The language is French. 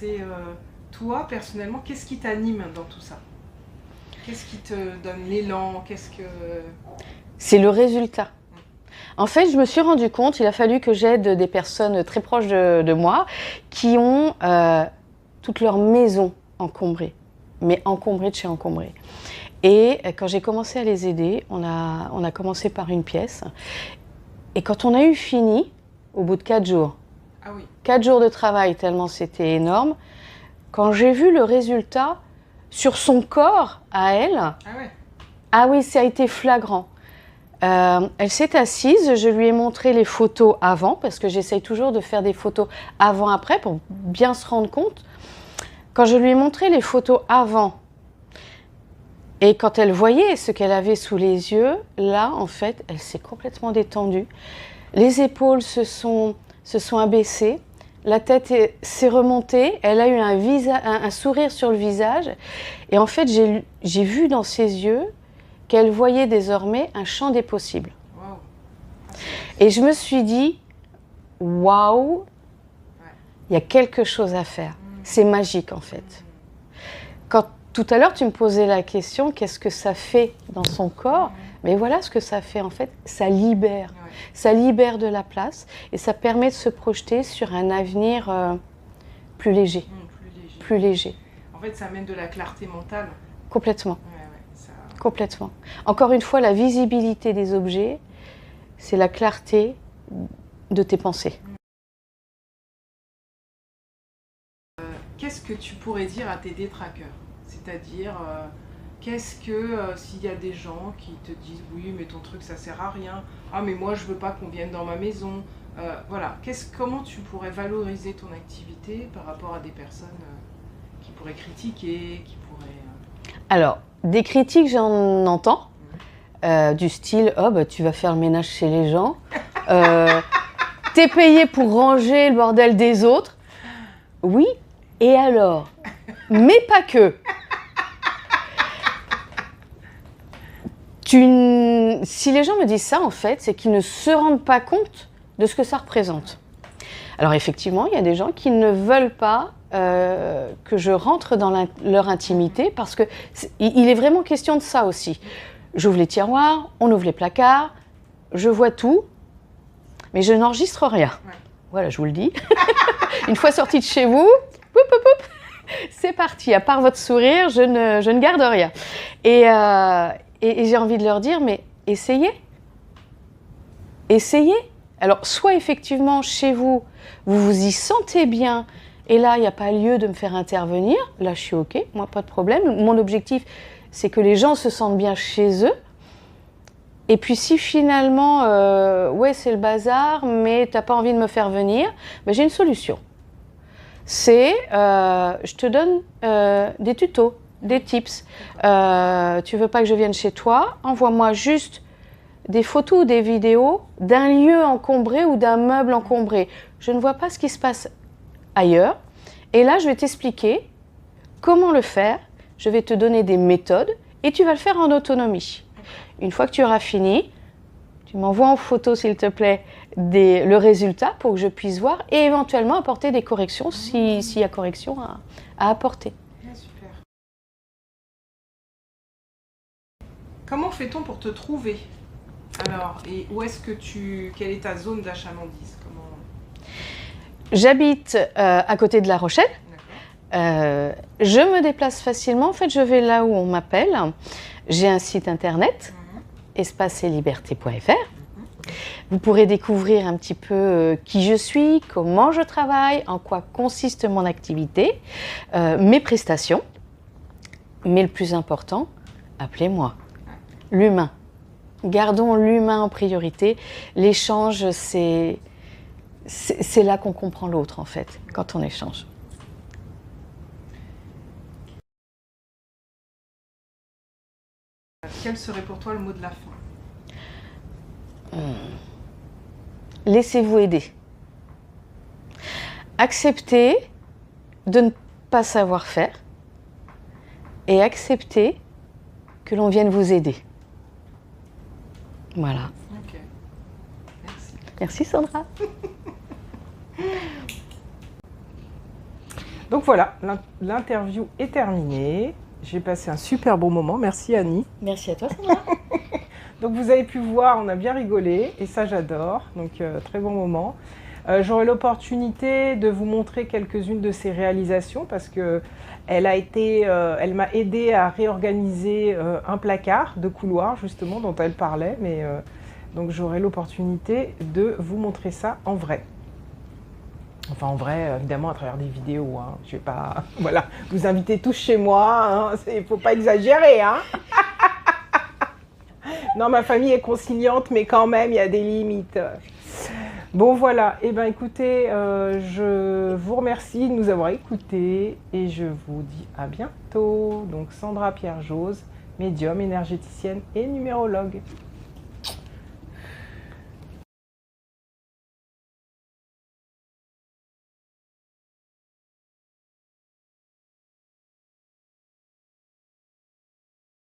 C'est toi, personnellement, qu'est-ce qui t'anime dans tout ça? Qu'est-ce qui te donne l'élan? C'est le résultat. En fait, je me suis rendu compte, il a fallu que j'aide des personnes très proches de moi qui ont toute leur maison encombrée, mais encombrée de chez encombrée. Et quand j'ai commencé à les aider, on a commencé par une pièce. Et quand on a eu fini, au bout de 4 jours, 4 jours de travail, tellement c'était énorme, quand j'ai vu le résultat sur son corps à elle, ah oui, ça a été flagrant. Elle s'est assise, je lui ai montré les photos avant, parce que j'essaye toujours de faire des photos avant-après pour bien se rendre compte. Quand je lui ai montré les photos avant, et quand elle voyait ce qu'elle avait sous les yeux, là, en fait, elle s'est complètement détendue. Les épaules se sont abaissées, la tête s'est remontée, elle a eu un sourire sur le visage. Et en fait, j'ai vu dans ses yeux qu'elle voyait désormais un champ des possibles. Wow. Et je me suis dit, waouh, il y a quelque chose à faire. C'est magique en fait. Quand tout à l'heure tu me posais la question, qu'est-ce que ça fait dans son corps? Mais voilà ce que ça fait en fait, ça libère. Ça libère de la place et ça permet de se projeter sur un avenir plus léger. Plus léger. En fait, ça amène de la clarté mentale. Complètement. Complètement. Encore une fois, la visibilité des objets, c'est la clarté de tes pensées. Qu'est-ce que tu pourrais dire à tes détraqueurs? C'est-à-dire, qu'est-ce que s'il y a des gens qui te disent « oui, mais ton truc, ça sert à rien. Ah, mais moi, je veux pas qu'on vienne dans ma maison. » Voilà. Comment tu pourrais valoriser ton activité par rapport à des personnes qui pourraient critiquer, qui pourraient... Alors, des critiques, j'en entends, du style « oh, bah, tu vas faire le ménage chez les gens, t'es payé pour ranger le bordel des autres. » Oui, et alors? Mais pas que. Si les gens me disent ça, en fait, c'est qu'ils ne se rendent pas compte de ce que ça représente. Alors effectivement, il y a des gens qui ne veulent pas que je rentre dans leur intimité parce qu'il est vraiment question de ça aussi. J'ouvre les tiroirs, on ouvre les placards, je vois tout, mais je n'enregistre rien. Voilà, je vous le dis. Une fois sorti de chez vous, c'est parti. À part votre sourire, je ne garde rien. Et j'ai envie de leur dire, mais essayez. Essayez. Alors, soit effectivement, chez vous, vous vous y sentez bien, et là, il n'y a pas lieu de me faire intervenir. Là, je suis OK, moi, pas de problème. Mon objectif, c'est que les gens se sentent bien chez eux. Et puis, si finalement, ouais, c'est le bazar, mais tu n'as pas envie de me faire venir, ben, j'ai une solution. C'est, je te donne des tutos, des tips. Tu veux pas que je vienne chez toi? Envoie-moi juste des photos ou des vidéos d'un lieu encombré ou d'un meuble encombré. Je ne vois pas ce qui se passe ailleurs. Et là, je vais t'expliquer comment le faire. Je vais te donner des méthodes et tu vas le faire en autonomie. Une fois que tu auras fini, tu m'envoies en photo, s'il te plaît, le résultat pour que je puisse voir et éventuellement apporter des corrections s'il y a correction à apporter. Super. Comment fait-on pour te trouver? Alors, et où est-ce que quelle est ta zone d'achalandise? J'habite à côté de La Rochelle. Je me déplace facilement. En fait, je vais là où on m'appelle. J'ai un site internet, espaceetliberté.fr. Vous pourrez découvrir un petit peu qui je suis, comment je travaille, en quoi consiste mon activité, mes prestations. Mais le plus important, appelez-moi. L'humain. Gardons l'humain en priorité. L'échange, c'est là qu'on comprend l'autre, en fait, quand on échange. Quel serait pour toi le mot de la fin? Laissez-vous aider. Acceptez de ne pas savoir faire et acceptez que l'on vienne vous aider. Voilà. Ok. Merci. Merci Sandra. Donc voilà, l'interview est terminée. J'ai passé un super bon moment. Merci Annie. Merci à toi, Sandra. Donc vous avez pu voir, on a bien rigolé et ça j'adore. Donc très bon moment. J'aurai l'opportunité de vous montrer quelques-unes de ses réalisations parce que elle m'a aidé à réorganiser un placard de couloir justement dont elle parlait. Donc j'aurai l'opportunité de vous montrer ça en vrai. Enfin en vrai, évidemment à travers des vidéos. Hein. Je vais pas, voilà, vous inviter tous chez moi. Il ne faut pas exagérer. Hein. Non, ma famille est conciliante, mais quand même, il y a des limites. Bon, voilà. Eh bien, écoutez, je vous remercie de nous avoir écoutés et je vous dis à bientôt. Donc, Sandra Pierre-Jose, médium, énergéticienne et numérologue.